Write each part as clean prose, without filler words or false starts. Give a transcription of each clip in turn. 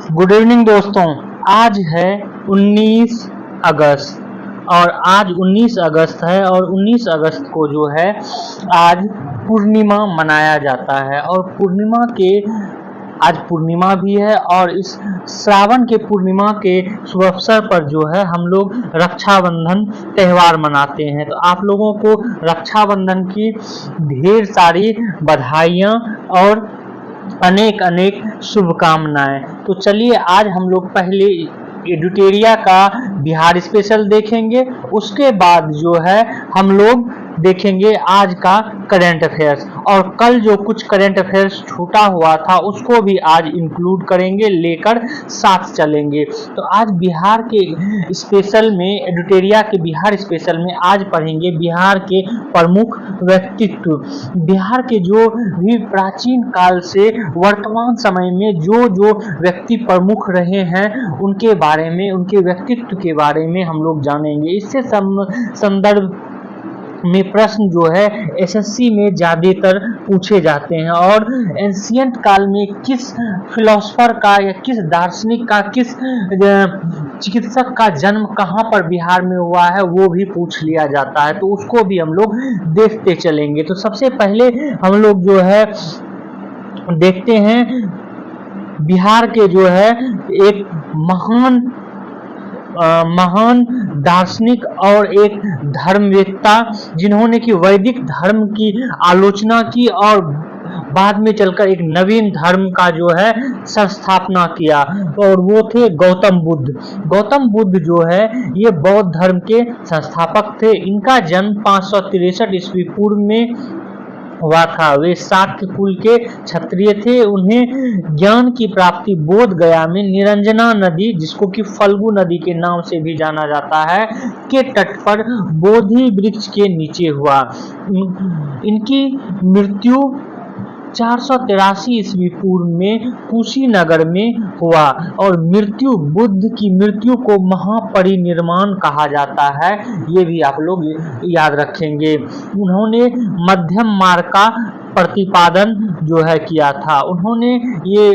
Good evening दोस्तों। आज है 19 अगस्त और आज 19 अगस्त है और 19 अगस्त को जो है आज पूर्णिमा मनाया जाता है और आज पूर्णिमा भी है और इस श्रावण के पूर्णिमा के शुभ अवसर पर जो है हम लोग रक्षाबंधन त्यौहार मनाते हैं। तो आप लोगों को रक्षाबंधन की ढेर सारी बधाइयाँ और अनेक अनेक शुभकामनाएं। तो चलिए आज हम लोग पहले एडुटेरिया का बिहार स्पेशल देखेंगे, उसके बाद जो है हम लोग देखेंगे आज का करंट अफेयर्स और कल जो कुछ करंट अफेयर्स छूटा हुआ था उसको भी आज इंक्लूड करेंगे, लेकर साथ चलेंगे। तो आज बिहार के स्पेशल में, एडुटेरिया के बिहार स्पेशल में आज पढ़ेंगे बिहार के प्रमुख व्यक्तित्व। बिहार के जो भी प्राचीन काल से वर्तमान समय में जो व्यक्ति प्रमुख रहे हैं उनके बारे में, उनके व्यक्तित्व के बारे में हम लोग जानेंगे। इससे संदर्भ में प्रश्न जो है एसएससी में ज्यादातर पूछे जाते हैं और एंशिएंट काल में किस फिलोसफर का या किस दार्शनिक का, किस चिकित्सक का जन्म कहाँ पर बिहार में हुआ है वो भी पूछ लिया जाता है, तो उसको भी हम लोग देखते चलेंगे। तो सबसे पहले हम लोग जो है देखते हैं बिहार के जो है एक महान दार्शनिक और एक धर्मवेत्ता जिन्होंने कि वैदिक धर्म की आलोचना की और बाद में चलकर एक नवीन धर्म का जो है संस्थापना किया, और वो थे गौतम बुद्ध। गौतम बुद्ध जो है ये बौद्ध धर्म के संस्थापक थे। इनका जन्म 563 ईस्वी पूर्व में हुआ था। वे शाक्य कुल के क्षत्रिय थे। उन्हें ज्ञान की प्राप्ति बोध गया में निरंजना नदी, जिसको कि फल्गु नदी के नाम से भी जाना जाता है, के तट पर बोधि वृक्ष के नीचे हुआ। इनकी मृत्यु 483 ईस्वी पूर्व में कुशीनगर में हुआ और बुद्ध की मृत्यु को महापरिनिर्वाण कहा जाता है, ये भी आप लोग याद रखेंगे। उन्होंने मध्यम मार्ग का प्रतिपादन जो है किया था। उन्होंने ये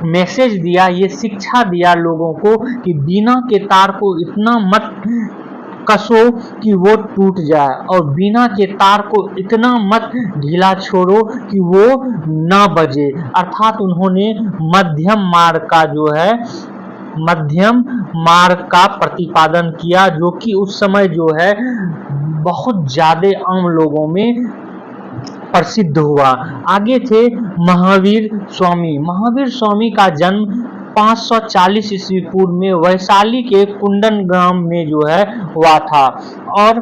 मैसेज दिया, ये शिक्षा दिया लोगों को कि बिना के तार को इतना मत कसो कि वो टूट जाए और बिना के तार को इतना मत ढीला छोड़ो कि वो ना बजे। अर्थात उन्होंने मध्यम मार्ग का प्रतिपादन किया, जो कि उस समय जो है बहुत ज्यादा आम लोगों में प्रसिद्ध हुआ। आगे थे महावीर स्वामी का जन्म 540 ईस्वी पूर्व में वैशाली के कुंडन ग्राम में जो है हुआ था और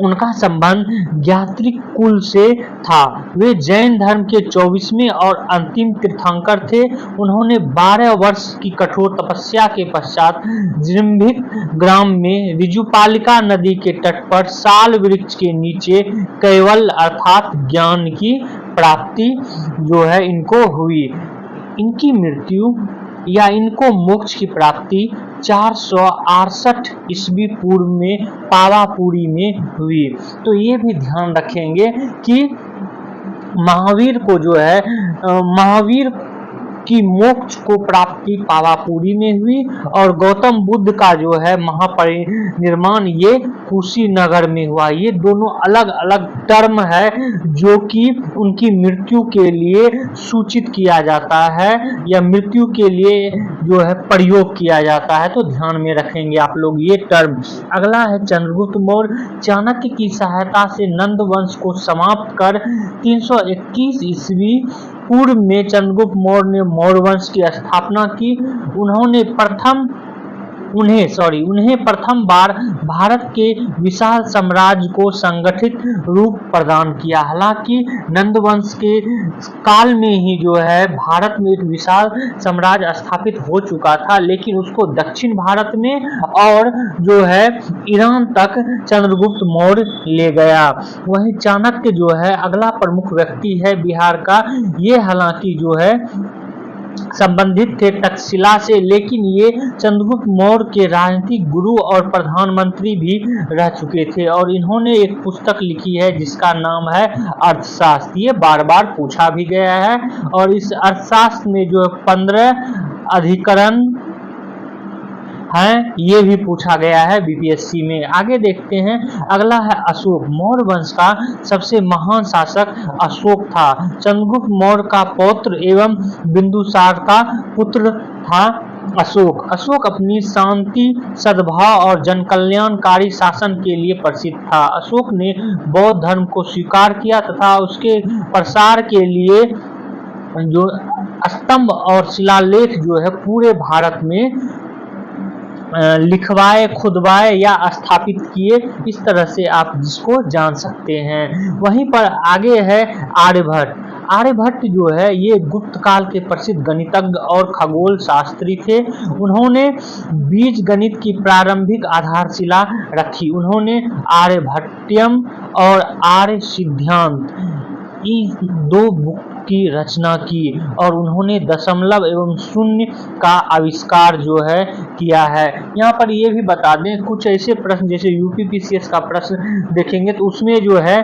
उनका संबंध ज्ञात्रिक कुल से था। वे जैन धर्म के 24वें और अंतिम तीर्थंकर थे। उन्होंने 12 वर्ष की कठोर तपस्या के पश्चात जृंभिक ग्राम में ऋजुपालिका नदी के तट पर साल वृक्ष के नीचे कैवल्य अर्थात ज्ञान की प्राप्ति जो है इनको हुई। इनकी मृत्यु या इनको मोक्ष की प्राप्ति 468 ईस्वी पूर्व में पावापुरी में हुई। तो ये भी ध्यान रखेंगे कि महावीर को जो है महावीर की मोक्ष को प्राप्ति पावापुरी में हुई और गौतम बुद्ध का जो है महापरिनिर्वाण ये कुशीनगर में हुआ। ये दोनों अलग अलग टर्म है जो कि उनकी मृत्यु के लिए सूचित किया जाता है या मृत्यु के लिए जो है प्रयोग किया जाता है, तो ध्यान में रखेंगे आप लोग ये टर्म। अगला है चंद्रगुप्त मौर्य। चाणक्य की सहायता से नंद वंश को समाप्त कर 321 ईस्वी पूर्व में चंद्रगुप्त मौर्य ने मौर्य वंश की स्थापना की। उन्हें प्रथम बार भारत के विशाल साम्राज्य को संगठित रूप प्रदान किया। हालांकि नंद वंश के काल में ही जो है भारत में एक विशाल साम्राज्य स्थापित हो चुका था, लेकिन उसको दक्षिण भारत में और जो है ईरान तक चंद्रगुप्त मौर्य ले गया। वहीं चाणक्य जो है अगला प्रमुख व्यक्ति है बिहार का। ये हालांकि जो है संबंधित थे तक्षशिला से, लेकिन ये चंद्रगुप्त मौर्य के राजनीतिक गुरु और प्रधानमंत्री भी रह चुके थे और इन्होंने एक पुस्तक लिखी है जिसका नाम है अर्थशास्त्र। ये बार बार पूछा भी गया है और इस अर्थशास्त्र में जो 15 अधिकरण है, ये भी पूछा गया है बीपीएससी में। आगे देखते हैं, अगला है अशोक। मौर्य वंश का सबसे महान शासक अशोक था। चंद्रगुप्त मौर्य का पौत्र एवं बिंदुसार का पुत्र था अशोक। अशोक अपनी शांति, सद्भाव और जनकल्याणकारी शासन के लिए प्रसिद्ध था। अशोक ने बौद्ध धर्म को स्वीकार किया तथा उसके प्रसार के लिए जो स्तंभ और शिलालेख जो है पूरे भारत में लिखवाए, खुदवाए या स्थापित किए, इस तरह से आप जिसको जान सकते हैं। वहीं पर आगे है आर्यभट्ट। आर्यभट्ट जो है ये गुप्त काल के प्रसिद्ध गणितज्ञ और खगोल शास्त्री थे। उन्होंने बीज गणित की प्रारंभिक आधारशिला रखी। उन्होंने आर्यभट्टियम और आर्य सिद्धांत इन दो बुक की रचना की और उन्होंने दशमलव एवं शून्य का आविष्कार जो है किया है। यहाँ पर ये भी बता दें, कुछ ऐसे प्रश्न जैसे यूपीपीसीएस का प्रश्न देखेंगे तो उसमें जो है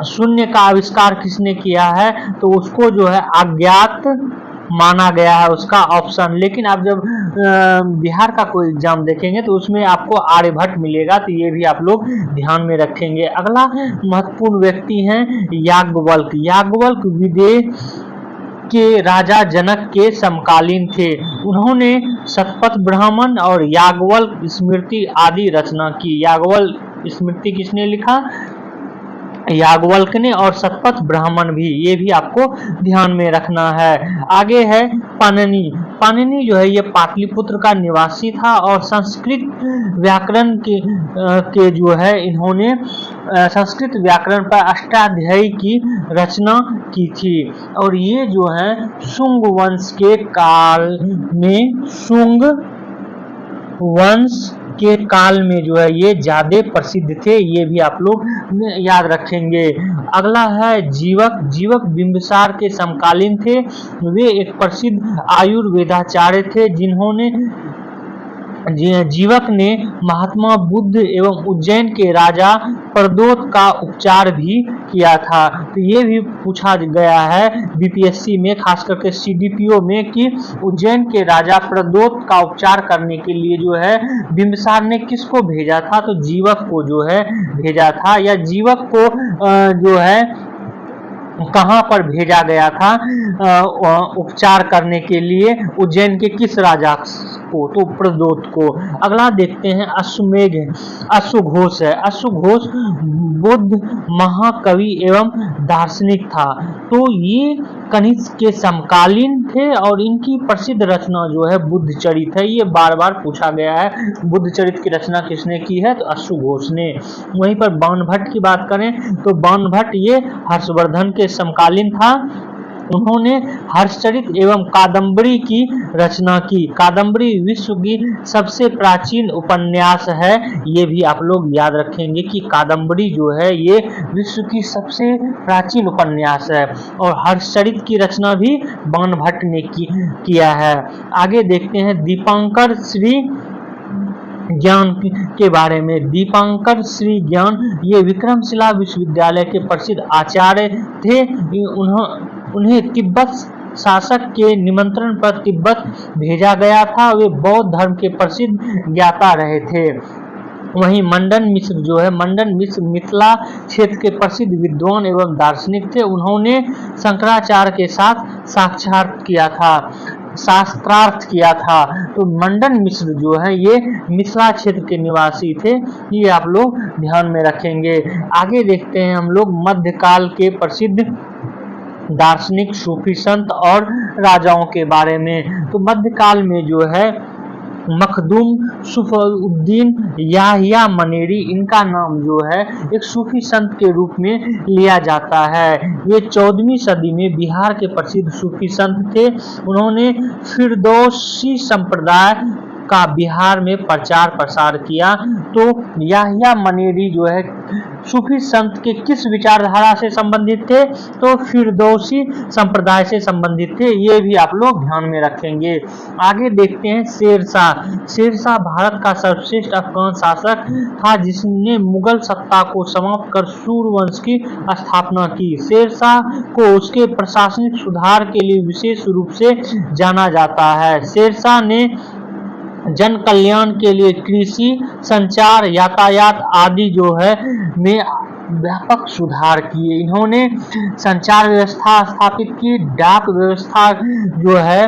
शून्य का आविष्कार किसने किया है, तो उसको जो है अज्ञात माना गया है उसका ऑप्शन। लेकिन आप जब बिहार का कोई एग्जाम देखेंगे तो उसमें आपको आर्यभट्ट मिलेगा, तो ये भी आप लोग ध्यान में रखेंगे। अगला महत्वपूर्ण व्यक्ति हैं याज्ञवल्क्य। याज्ञवल्क्य विदेह के राजा जनक के समकालीन थे। उन्होंने शतपथ ब्राह्मण और याज्ञवल्क्य स्मृति आदि रचना की। याज्ञवल्क्य स्मृति किसने लिखा? याज्ञवल्क्य ने, और शतपथ ब्राह्मण भी, ये भी आपको ध्यान में रखना है। आगे है पाणिनि। पाणिनि जो है ये पाटलिपुत्र का निवासी था और संस्कृत व्याकरण के जो है इन्होंने संस्कृत व्याकरण पर अष्टाध्यायी की रचना की थी। और ये जो है शुंग वंश के काल में, शुंग वंश के काल में जो है ये ज्यादा प्रसिद्ध थे, ये भी आप लोग याद रखेंगे। अगला है जीवक। जीवक बिंबिसार के समकालीन थे। वे एक प्रसिद्ध आयुर्वेदाचार्य थे जिन्होंने जीवक ने महात्मा बुद्ध एवं उज्जैन के राजा प्रद्योत का उपचार भी किया था। तो ये भी पूछा गया है बीपीएससी में, खास करके सीडीपीओ में, कि उज्जैन के राजा प्रद्योत का उपचार करने के लिए जो है बिंबिसार ने किसको भेजा था, तो जीवक को जो है भेजा था। या जीवक को जो है कहां पर भेजा गया था उपचार करने के लिए, उज्जैन के किस राजा को, तो प्रद्योत को। अगला देखते हैं अश्वमेध। अश्वघोष है। अश्वघोष बुद्ध महाकवि एवं दार्शनिक था। तो ये कनिष्क के समकालीन थे और इनकी प्रसिद्ध रचना जो है बुद्धचरित है। ये बार बार पूछा गया है, बुद्धचरित की रचना किसने की है, तो अश्वघोष ने। वहीं पर बाणभट्ट की बात करें तो बाणभट्ट ये हर्षवर्धन के समकालीन था। उन्होंने हर्षचरित एवं कादम्बरी की रचना की। कादम्बरी विश्व की सबसे प्राचीन उपन्यास है, ये भी आप लोग याद रखेंगे कि कादम्बरी जो है ये विश्व की सबसे प्राचीन उपन्यास है। और हर्षचरित की रचना भी बाणभट्ट ने किया है। आगे देखते हैं दीपांकर श्री ज्ञान के बारे में। दीपांकर श्री ज्ञान ये विक्रमशिला विश्वविद्यालय के प्रसिद्ध आचार्य थे। उन्हें तिब्बत शासक के निमंत्रण पर तिब्बत भेजा गया था। वे बौद्ध धर्म के प्रसिद्ध ज्ञाता रहे थे। वहीं मंडन मिश्र जो है, मंडन मिश्र मिथिला क्षेत्र के प्रसिद्ध विद्वान एवं दार्शनिक थे। उन्होंने शंकराचार्य के साथ शास्त्रार्थ किया था। तो मंडन मिश्र जो है ये मिथिला क्षेत्र के निवासी थे, ये आप लोग ध्यान में रखेंगे। आगे देखते हैं हम लोग मध्यकाल के प्रसिद्ध दार्शनिक, सूफी संत और राजाओं के बारे में। तो मध्यकाल में जो है मखदूम सुफउद्दीन याहिया मनेरी, इनका नाम जो है एक सूफी संत के रूप में लिया जाता है। ये 14वीं सदी में बिहार के प्रसिद्ध सूफी संत थे। उन्होंने फिरदौसी संप्रदाय का बिहार में प्रचार प्रसार किया। तो याहिया मनेरी जो है सूफी संत के किस विचारधारा से संबंधित थे? तो फिरदौसी संप्रदाय से संबंधित थे। ये भी आप लोग ध्यान में रखेंगे। आगे देखते हैं शेरशाह। शेरशाह भारत का सर्वश्रेष्ठ अफगान शासक था जिसने मुगल सत्ता को समाप्त कर सूर्यवंश की स्थापना की। शेरशाह को उसके प्रशासनिक सुधार के लिए विशेष रूप से जाना जाता है। शेरशाह ने जन कल्याण के लिए कृषि, संचार, यातायात आदि जो है में व्यापक सुधार किए। इन्होंने संचार व्यवस्था स्थापित की, डाक व्यवस्था जो है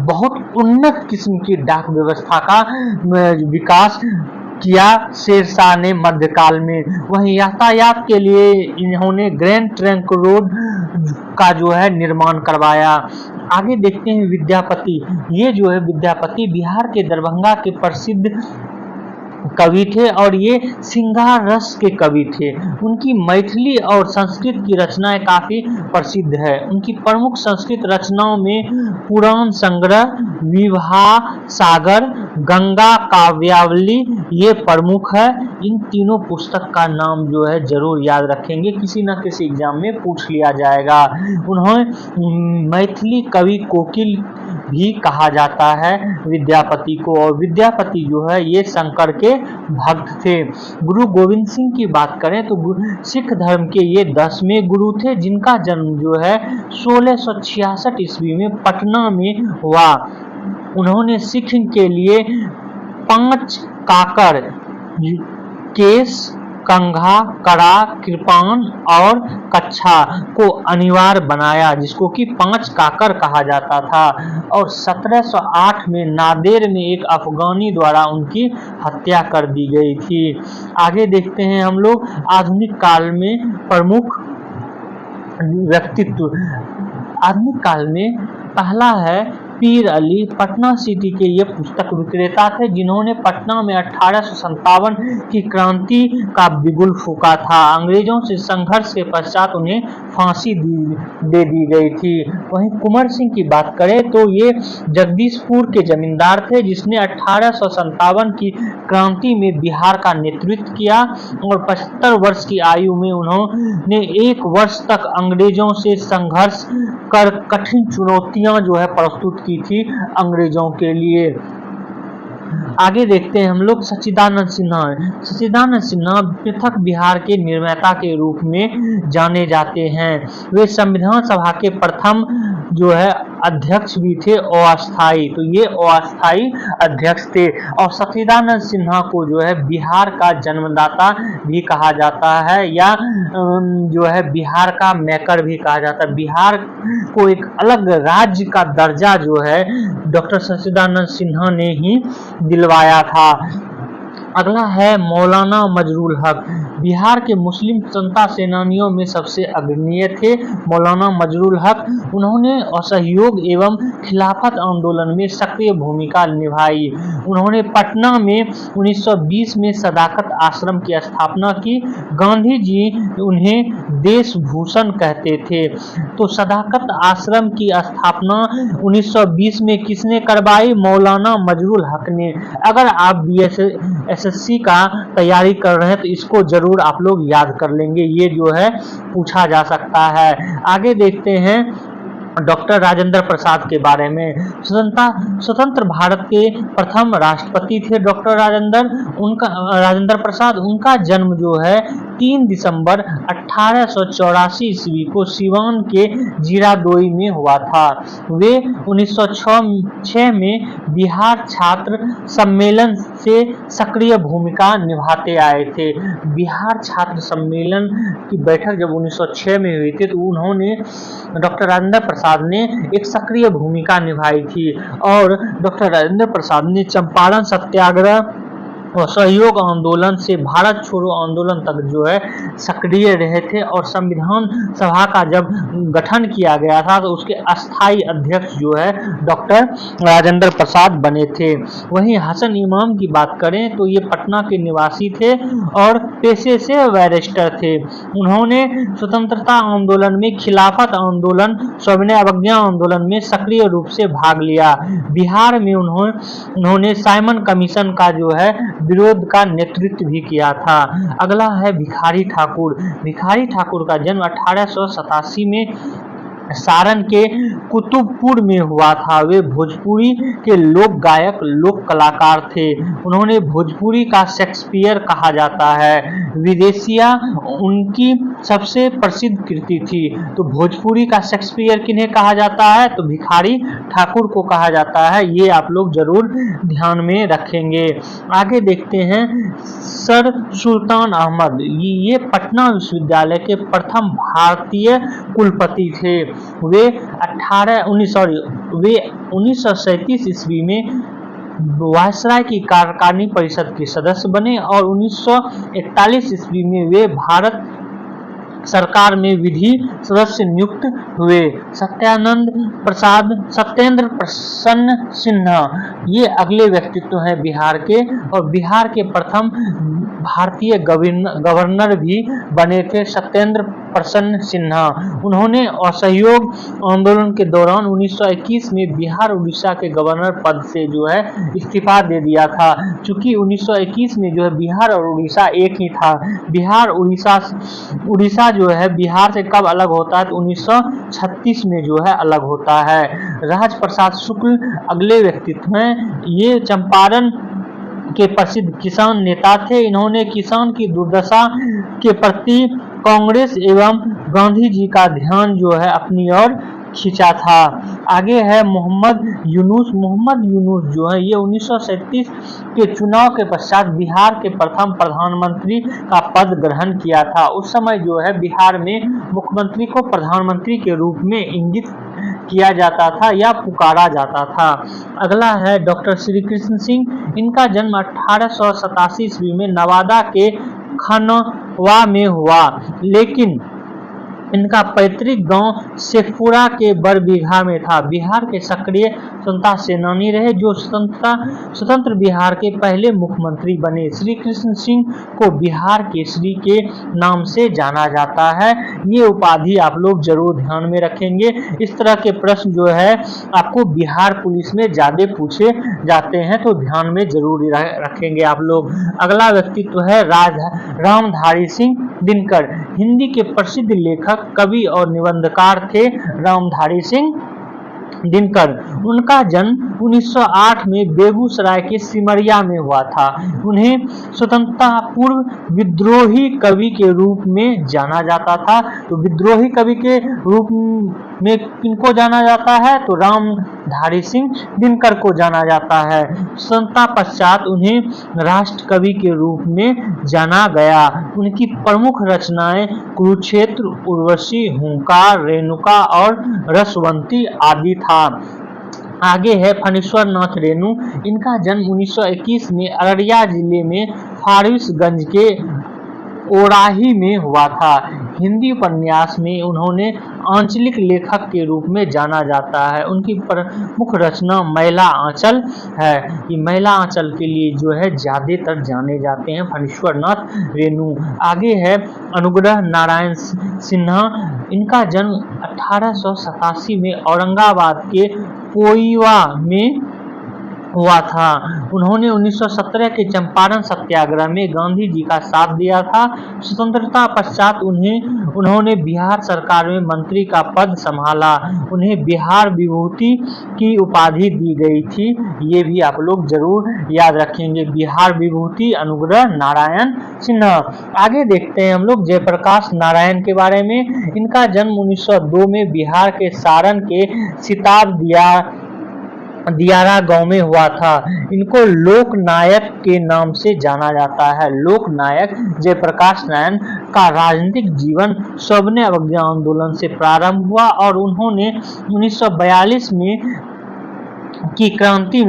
बहुत उन्नत किस्म की डाक व्यवस्था का विकास किया शेरशाह ने मध्यकाल में। वहीं यातायात के लिए इन्होंने ग्रैंड ट्रंक रोड का जो है निर्माण करवाया। आगे देखते हैं विद्यापति। ये जो है विद्यापति बिहार के दरभंगा के प्रसिद्ध कवि थे और ये श्रृंगार रस के कवि थे। उनकी मैथिली और संस्कृत की रचनाएं काफी प्रसिद्ध है। उनकी प्रमुख संस्कृत रचनाओं में पुराण संग्रह, विवाह सागर, गंगा काव्यावली ये प्रमुख है। इन तीनों पुस्तक का नाम जो है जरूर याद रखेंगे, किसी न किसी एग्जाम में पूछ लिया जाएगा। उन्हें मैथिली कवि कोकिल भी कहा जाता है विद्यापति को। और विद्यापति जो है ये शंकर के भक्त थे। गुरु गोविंद सिंह की बात करें तो सिख धर्म के ये 10वें गुरु थे जिनका जन्म जो है 1666 ईस्वी में पटना में हुआ। उन्होंने सिख के लिए 5 काकर, केस, कंघा, कड़ा, कृपान और कच्छा को अनिवार्य बनाया, जिसको कि 5 काकर कहा जाता था। और 1708 में नादेर में एक अफगानी द्वारा उनकी हत्या कर दी गई थी। आगे देखते हैं हम लोग आधुनिक काल में प्रमुख व्यक्तित्व। आधुनिक काल में पहला है पीर अली। पटना सिटी के ये पुस्तक विक्रेता थे जिन्होंने पटना में 1857 की क्रांति का बिगुल फूका था। अंग्रेजों से संघर्ष के पश्चात उन्हें फांसी दे दी गई थी। वहीं कुंवर सिंह की बात करें तो ये जगदीशपुर के जमींदार थे जिसने 1857 की क्रांति में बिहार का नेतृत्व किया और 75 वर्ष की आयु में उन्होंने 1 वर्ष तक अंग्रेजों से संघर्ष कर कठिन चुनौतियां जो है प्रस्तुत की थी अंग्रेजों के लिए। आगे देखते हैं हम लोग सच्चिदानंद सिन्हा। सच्चिदानंद सिन्हा पृथक बिहार के निर्माता के रूप में जाने जाते हैं। वे संविधान सभा के प्रथम जो है अध्यक्ष भी थे, अस्थायी। तो ये अस्थायी अध्यक्ष थे। और सच्चिदानंद सिन्हा को जो है बिहार का जन्मदाता भी कहा जाता है या जो है बिहार का मेकर भी कहा जाता है। बिहार को एक अलग राज्य का दर्जा जो है डॉक्टर सच्चिदानंद सिन्हा ने ही दिलवाया था। अगला है मौलाना मजरूल हक। बिहार के मुस्लिम स्वतंत्रता सेनानियों में सबसे अग्रणी थे मौलाना मजरूल हक। उन्होंने असहयोग एवं खिलाफत आंदोलन में सक्रिय भूमिका निभाई। उन्होंने पटना में 1920 में सदाकत आश्रम की स्थापना की। गांधी जी उन्हें देशभूषण कहते थे। तो सदाकत आश्रम की स्थापना 1920 में किसने करवाई? मौलाना मजरूल हक ने। अगर आप BSSC का तैयारी कर रहे हैं तो इसको जरूर आप लोग याद कर लेंगे, ये जो है पूछा जा सकता है। आगे देखते हैं डॉक्टर राजेंद्र प्रसाद के बारे में। स्वतंत्र भारत के प्रथम राष्ट्रपति थे डॉक्टर राजेंद्र प्रसाद। उनका जन्म जो है 3 दिसंबर 1884 ईस्वी को सिवान के जीरादोई में हुआ था। वे 1906 में बिहार छात्र सम्मेलन से सक्रिय भूमिका निभाते आए थे। बिहार छात्र सम्मेलन की बैठक जब 1906 में हुई थी तो उन्होंने डॉक्टर राजेंद्र प्रसाद ने एक सक्रिय भूमिका निभाई थी। और डॉक्टर राजेंद्र प्रसाद ने चंपारण सत्याग्रह और सहयोग आंदोलन से भारत छोड़ो आंदोलन तक जो है सक्रिय रहे थे। और संविधान सभा का जब गठन किया गया था तो उसके अस्थायी अध्यक्ष जो है डॉक्टर राजेंद्र प्रसाद बने थे। वहीं हसन इमाम की बात करें तो ये पटना के निवासी थे और पेशे से बैरिस्टर थे। उन्होंने स्वतंत्रता आंदोलन में, खिलाफत आंदोलन, सविनय अवज्ञा आंदोलन में सक्रिय रूप से भाग लिया। बिहार में उन्होंने साइमन कमीशन का जो है विरोध का नेतृत्व भी किया था। अगला है भिखारी ठाकुर। भिखारी ठाकुर का जन्म 1887 में सारण के कुतुबपुर में हुआ था। वे भोजपुरी के लोक गायक, लोक कलाकार थे। उन्होंने भोजपुरी का शेक्सपियर कहा जाता है। विदेशिया उनकी सबसे प्रसिद्ध कृति थी। तो भोजपुरी का शेक्सपियर किन्हें कहा जाता है? तो भिखारी ठाकुर को कहा जाता है। ये आप लोग जरूर ध्यान में रखेंगे। आगे देखते हैं सर सुल्तान अहमद। ये पटना विश्वविद्यालय के प्रथम भारतीय कुलपति थे। वे 1937 ईस्वी में वायसराय की कार्यकारिणी परिषद के सदस्य बने और 1941 ईस्वी में वे भारत सरकार में विधि सदस्य नियुक्त हुए। सत्येंद्र प्रसन्न सिन्हा ये अगले व्यक्तित्व हैं बिहार के, और बिहार के प्रथम भारतीय गवर्नर भी बने थे सत्येंद्र प्रसन्न सिन्हा। उन्होंने असहयोग आंदोलन के दौरान 1921 में बिहार उड़ीसा के गवर्नर पद से जो है इस्तीफा दे दिया था। चूंकि 1921 में जो है बिहार और उड़ीसा एक ही था। उड़ीसा जो है बिहार से कब अलग होता है? तो 1936 में जो है अलग होता है। राजप्रसाद शुक्ल अगले व्यक्तित्व हैं। ये चंपारण के प्रसिद्ध किसान नेता थे। इन्होंने किसान की दुर्दशा के प्रति कांग्रेस एवं गांधी जी का ध्यान जो है अपनी ओर खींचा था। आगे है मोहम्मद यूनुस। मोहम्मद यूनुस जो है ये 1937 के चुनाव के पश्चात बिहार के प्रथम प्रधानमंत्री का पद ग्रहण किया था। उस समय जो है बिहार में मुख्यमंत्री को प्रधानमंत्री के रूप में इंगित किया जाता था या पुकारा जाता था। अगला है डॉक्टर श्री कृष्ण सिंह। इनका जन्म 1887 ईस्वी में नवादा के खनवा में हुआ, लेकिन इनका पैतृक गांव शेखपुरा के बरबीघा में था। बिहार के सक्रिय स्वतंत्रता सेनानी रहे, जो स्वतंत्र बिहार के पहले मुख्यमंत्री बने। श्री कृष्ण सिंह को बिहार केसरी के नाम से जाना जाता है। ये उपाधि आप लोग जरूर ध्यान में रखेंगे। इस तरह के प्रश्न जो है आपको बिहार पुलिस में ज्यादा पूछे जाते हैं, तो ध्यान में जरूर रखेंगे आप लोग। अगला व्यक्तित्व है रामधारी सिंह दिनकर। हिंदी के प्रसिद्ध लेखक, कवि और निबंधकार थे रामधारी सिंह दिनकर। उनका जन्म 1908 में बेगूसराय के सिमरिया में हुआ था। उन्हें स्वतंत्रता पूर्व विद्रोही कवि के रूप में जाना जाता था। तो विद्रोही कवि के रूप में किनको जाना जाता है? तो रामधारी सिंह दिनकर को जाना जाता है। स्वतंत्रता पश्चात उन्हें राष्ट्र कवि के रूप में जाना गया। उनकी प्रमुख रचनाएं कुरुक्षेत्र, उर्वशी, हुंकार, रेणुका और रसवंती आदि था। आगे है फणीश्वर नाथ रेणु। इनका जन्म 1921 में अररिया जिले में फारबिसगंज के ओराही में हुआ था। हिंदी उपन्यास में उन्होंने आंचलिक लेखक के रूप में जाना जाता है। उनकी प्रमुख रचना मैला आंचल है। ये मैला आंचल के लिए जो है ज्यादातर जाने जाते हैं फणीश्वर नाथ रेणु। आगे है अनुग्रह नारायण सिन्हा। इनका जन्म 1887 में औरंगाबाद के पोइवा में हुआ था। उन्होंने 1917 के चंपारण सत्याग्रह में गांधी जी का साथ दिया था। स्वतंत्रता पश्चात उन्होंने बिहार सरकार में मंत्री का पद संभाला। उन्हें बिहार विभूति की उपाधि दी गई थी। ये भी आप लोग जरूर याद रखेंगे, बिहार विभूति अनुग्रह नारायण सिन्हा। आगे देखते हैं हम लोग जयप्रकाश नारायण के बारे में। इनका जन्म 1902 में बिहार के सारण के सिताब दियारा गांव में हुआ था। इनको लोकनायक के नाम से जाना जाता है। लोकनायक जयप्रकाश नारायण का राजनीतिक जीवन सविनय अवज्ञा आंदोलन से प्रारंभ हुआ और उन्होंने 1942 की क्रांति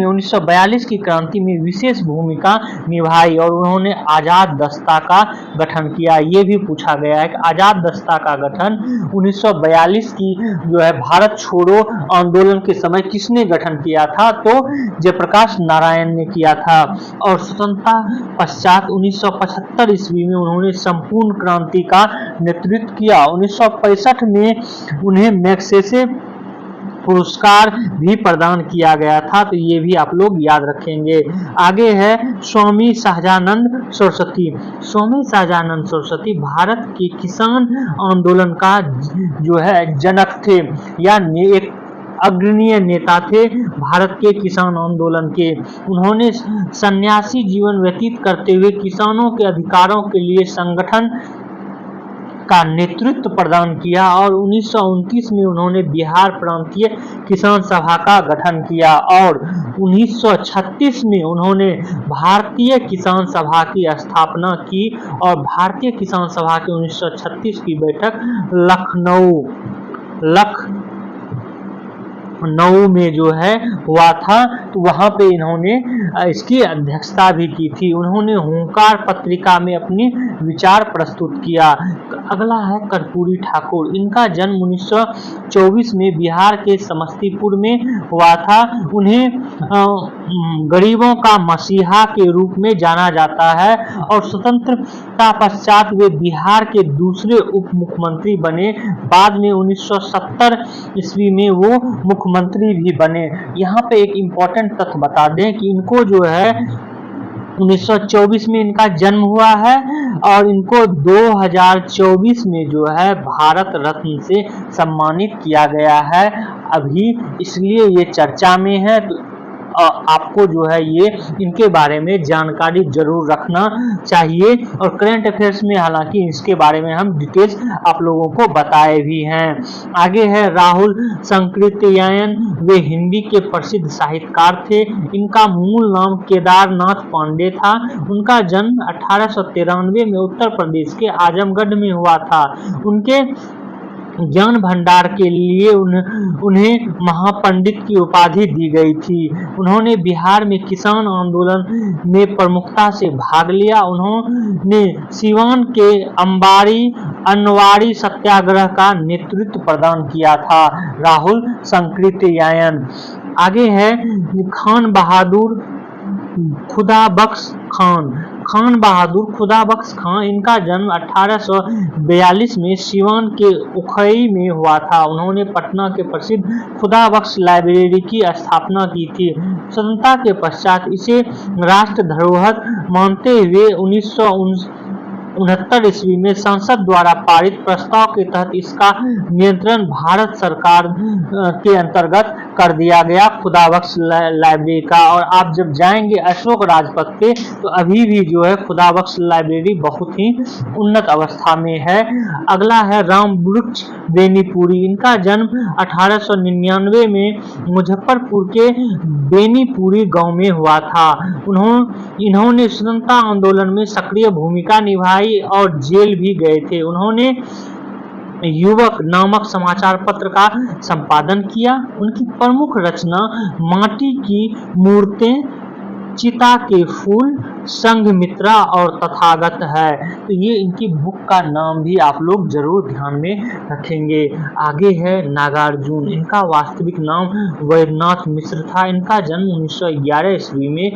में विशेष भूमिका निभाई और उन्होंने आजाद दस्ता का गठन किया। ये भी पूछा गया है कि आजाद दस्ता का गठन 1942 की जो है भारत छोड़ो आंदोलन के समय किसने गठन किया था? तो जयप्रकाश नारायण ने किया था। और स्वतंत्रता पश्चात 1975 ईस्वी में उन्होंने संपूर्ण क्रांति का नेतृत्व किया। 1965 में उन्हें मैग्सेसे पुरस्कार भी प्रदान किया गया था, तो ये भी आप लोग याद रखेंगे। आगे है स्वामी सहजानंद सरस्वती। स्वामी सहजानंद सरस्वती भारत के किसान आंदोलन का जो है जनक थे, या एक अग्रणीय नेता थे भारत के किसान आंदोलन के। उन्होंने सन्यासी जीवन व्यतीत करते हुए किसानों के अधिकारों के लिए संगठन का नेतृत्व प्रदान किया और 1929 में उन्होंने बिहार प्रांतीय किसान सभा का गठन किया और 1936 में उन्होंने भारतीय किसान सभा की स्थापना की और भारतीय किसान सभा की 1936 की बैठक लखनऊ में जो है हुआ था, तो वहां पे इन्होंने इसकी अध्यक्षता भी की थी। उन्होंने हुंकार पत्रिका में अपने विचार प्रस्तुत किया। अगला है कर्पूरी ठाकुर। इनका जन्म 1924 में बिहार के समस्तीपुर में हुआ था। उन्हें गरीबों का मसीहा के रूप में जाना जाता है और स्वतंत्रता पश्चात वे बिहार के दूसरे उप मुख्यमंत्री बने। बाद में 1970 ईस्वी में वो मुख्यमंत्री भी बने। यहाँ पे एक इम्पोर्टेंट तथ्य बता दें कि इनको जो है 1924 में इनका जन्म हुआ है और इनको 2024 में जो है भारत रत्न से सम्मानित किया गया है अभी, इसलिए ये चर्चा में है। तो आपको जो है ये इनके बारे में जानकारी जरूर रखना चाहिए और करंट अफेयर्स में हालांकि इसके बारे में हम डिटेल्स आप लोगों को बताए भी हैं। आगे है राहुल संकृत्यायन। वे हिंदी के प्रसिद्ध साहित्यकार थे। इनका मूल नाम केदारनाथ पांडे था। उनका जन्म 1893 में उत्तर प्रदेश के आजमगढ़ में हुआ था। उनके ज्ञान भंडार के लिए उन्हें महापंडित की उपाधि दी गई थी। उन्होंने बिहार में किसान आंदोलन में प्रमुखता से भाग लिया। उन्होंने सीवान के अनवारी सत्याग्रह का नेतृत्व प्रदान किया था। राहुल संकृत्यायन। आगे है खान बहादुर खुदाबख्श खान। खान बहादुर खुदाबख्श खान। इनका जन्म 1842 में सीवान के उखई में हुआ था। उन्होंने पटना के प्रसिद्ध खुदाबख्श लाइब्रेरी की स्थापना की थी। स्वतंत्रता के पश्चात इसे राष्ट्र धरोहर मानते हुए 1969 ईस्वी में संसद द्वारा पारित प्रस्ताव के तहत इसका नियंत्रण भारत सरकार के अंतर्गत कर दिया गया खुदाबख्श लाइब्रेरी का। और आप जब जाएंगे अशोक राजपथ पे तो अभी भी जो है खुदाबख्श लाइब्रेरी बहुत ही उन्नत अवस्था में है। अगला है रामवृक्ष बेनीपुरी। इनका जन्म 1899 में मुजफ्फरपुर के बेनीपुरी गांव में हुआ था। इन्होंने स्वतंत्रता आंदोलन में सक्रिय भूमिका निभाई और जेल भी गए थे। उन्होंने युवक नामक समाचार पत्र का संपादन किया। उनकी प्रमुख रचना माटी की मूर्तें, चिता के फूल, संघमित्रा और तथागत है। तो ये इनकी बुक का नाम भी आप लोग जरूर ध्यान में रखेंगे। आगे है नागार्जुन। इनका वास्तविक नाम वैद्यनाथ मिश्र था। इनका जन्म 1911 ईस्वी में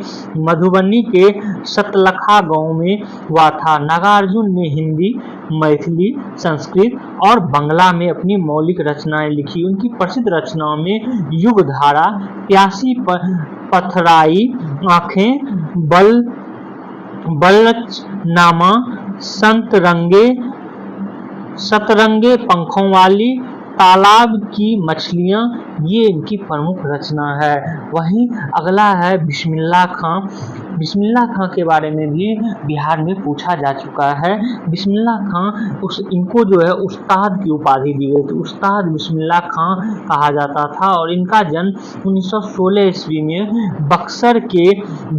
मधुबनी के सतलखा गांव में हुआ था। नागार्जुन ने हिंदी, मैथिली, संस्कृत और बांग्ला में अपनी मौलिक रचनाएं लिखी। उनकी प्रसिद्ध रचनाओं में युगधारा, प्यासी पथराई आंखें, बलचनामा, सतरंगे पंखों वाली, तालाब की मछलियां, ये इनकी प्रमुख रचना है। वहीं अगला है बिस्मिल्लाह खां। बिस्मिल्लाह खां के बारे में भी बिहार में पूछा जा चुका है। बिस्मिल्लाह खां इनको जो है उस्ताद की उपाधि दी गई थी। उस्ताद बिस्मिल्लाह खां कहा जाता था और इनका जन्म 1916 ईस्वी में बक्सर के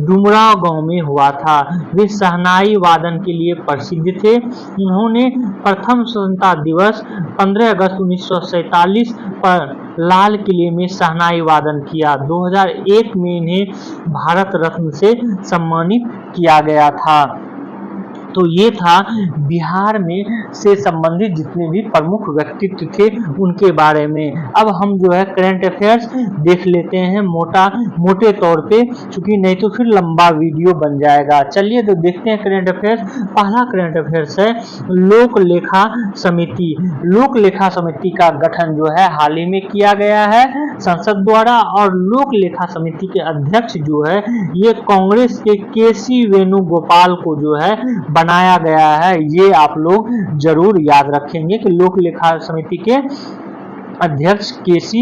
डुमराव गांव में हुआ था। वे शहनाई वादन के लिए प्रसिद्ध थे। उन्होंने प्रथम स्वतंत्रता दिवस 15 अगस्त 1947 पर लाल किले में शहनाई वादन किया। 2001 में इन्हें भारत रत्न से सम्मानित किया गया था। तो ये था बिहार में से संबंधित जितने भी प्रमुख व्यक्तित्व थे उनके बारे में। अब हम जो है करंट अफेयर्स देख लेते हैं मोटे तौर पे, क्योंकि नहीं तो फिर लंबा वीडियो बन जाएगा। चलिए तो देखते हैं करंट अफेयर्स। पहला करंट अफेयर्स है लोक लेखा समिति। लोक लेखा समिति का गठन जो है हाल ही में किया गया है संसद द्वारा, और लोक लेखा समिति के अध्यक्ष जो है ये कांग्रेस के केसी वेणुगोपाल को जो है बनाया गया है। ये आप लोग जरूर याद रखेंगे कि लोक लेखा समिति के अध्यक्ष केसी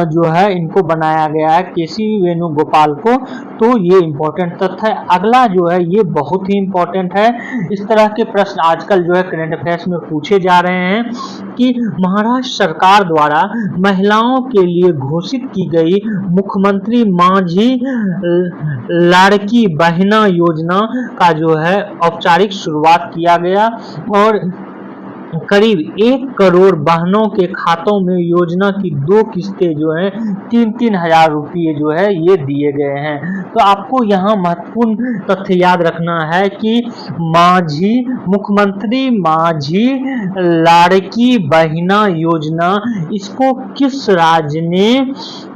जो है इनको बनाया गया है, केसी वेणुगोपाल को। तो ये इंपॉर्टेंट तथ्य है। अगला जो है ये बहुत ही इंपॉर्टेंट है। इस तरह के प्रश्न आजकल जो है करंट अफेयर्स में पूछे जा रहे हैं कि महाराष्ट्र सरकार द्वारा महिलाओं के लिए घोषित की गई मुख्यमंत्री माझी लाड़की बहना योजना का जो है औपचारिक शुरुआत किया गया, और करीब 1 करोड़ बहनों के खातों में योजना की 2 किस्तें जो है 3-3 हजार रुपये जो है ये दिए गए हैं। तो आपको यहाँ महत्वपूर्ण तथ्य याद रखना है कि मुख्यमंत्री माझी लाड़की बहना योजना इसको किस राज्य ने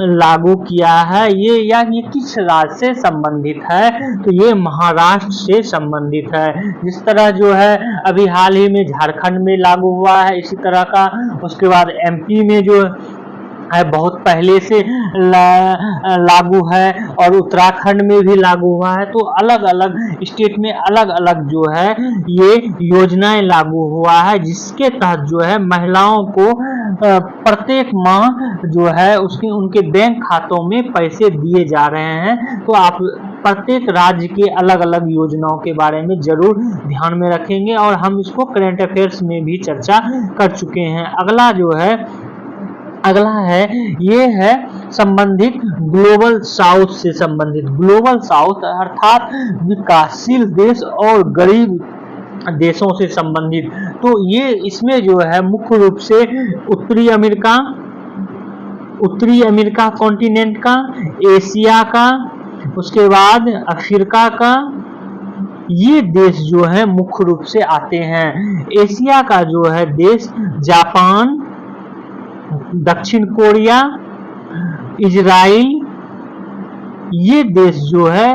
लागू किया है, ये किस राज्य से संबंधित है, तो ये महाराष्ट्र से संबंधित है। जिस तरह जो है अभी हाल ही में झारखंड में लागू हुआ है इसी तरह का, उसके बाद एमपी में जो है बहुत पहले से लागू है, और उत्तराखंड में भी लागू हुआ है। तो अलग अलग स्टेट में अलग अलग जो है ये योजनाएं लागू हुआ है, जिसके तहत जो है महिलाओं को प्रत्येक माह जो है उनके बैंक खातों में पैसे दिए जा रहे हैं। तो आप प्रत्येक राज्य के अलग अलग योजनाओं के बारे में जरूर ध्यान में रखेंगे, और हम इसको करंट अफेयर्स में भी चर्चा कर चुके हैं। अगला है ये है संबंधित ग्लोबल साउथ से संबंधित। ग्लोबल साउथ अर्थात विकासशील देश और गरीब देशों से संबंधित। तो ये इसमें जो है मुख्य रूप से उत्तरी अमेरिका कॉन्टिनेंट का, एशिया का, उसके बाद अफ्रीका का, ये देश जो है मुख्य रूप से आते हैं। एशिया का जो है देश जापान, दक्षिण कोरिया, इजराइल, ये देश जो है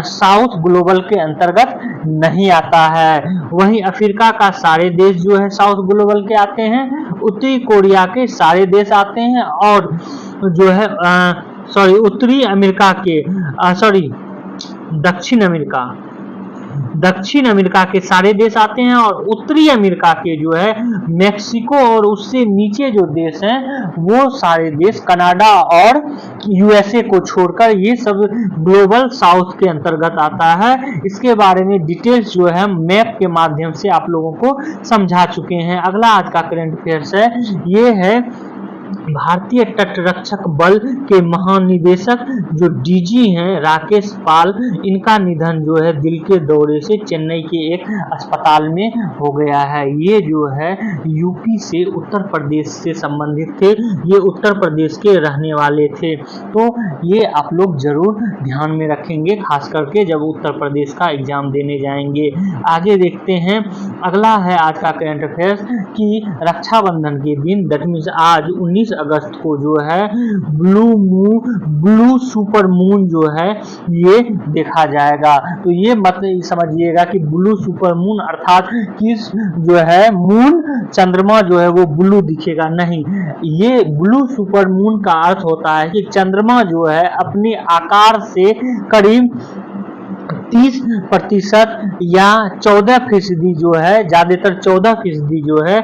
साउथ ग्लोबल के अंतर्गत नहीं आता है। वहीं अफ्रीका का सारे देश जो है साउथ ग्लोबल के आते हैं, उत्तरी कोरिया के सारे देश आते हैं, और जो है उत्तरी अमेरिका के दक्षिण अमेरिका के सारे देश आते हैं, और उत्तरी अमेरिका के जो है मेक्सिको और उससे नीचे जो देश हैं वो सारे देश कनाडा और यूएसए को छोड़कर ये सब ग्लोबल साउथ के अंतर्गत आता है। इसके बारे में डिटेल्स जो है मैप के माध्यम से आप लोगों को समझा चुके हैं। अगला आज का करंट अफेयर्स है ये है भारतीय तटरक्षक बल के महानिदेशक जो डीजी हैं राकेश पाल, इनका निधन जो है दिल के दौरे से चेन्नई के एक अस्पताल में हो गया है। ये जो है यूपी से उत्तर प्रदेश से संबंधित थे, ये उत्तर प्रदेश के रहने वाले थे। तो ये आप लोग जरूर ध्यान में रखेंगे, खास करके जब उत्तर प्रदेश का एग्जाम देने जाएंगे। आगे देखते हैं। अगला है आज का करंट अफेयर्स कि रक्षाबंधन के दिन दैट मीन्स आज 19 अगस्त को जो है ब्लू सुपर मून जो है ये देखा जाएगा। तो ये मत समझिएगा कि ब्लू सुपर मून अर्थात कि जो है मून चंद्रमा जो है वो ब्लू दिखेगा, नहीं। ये ब्लू सुपर मून का अर्थ होता है कि चंद्रमा जो है अपने आकार से करीब 30% या 14% जो है, ज्यादातर 14% जो है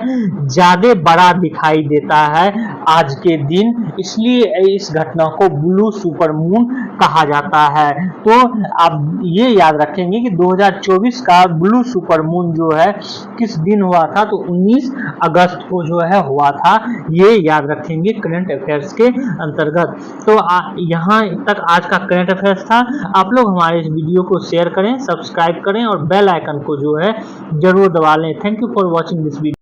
ज्यादा बड़ा दिखाई देता है आज के दिन, इसलिए इस घटना को ब्लू सुपर मून कहा जाता है। तो आप ये याद रखेंगे कि 2024 का ब्लू सुपर मून जो है किस दिन हुआ था, तो 19 अगस्त को जो है हुआ था। ये याद रखेंगे करंट अफेयर्स के अंतर्गत। तो यहाँ तक आज का करंट अफेयर्स था। आप लोग हमारे इस वीडियो को शेयर करें, सब्सक्राइब करें और बेल आइकन को जो है जरूर दबा लें। Thank you for watching this video.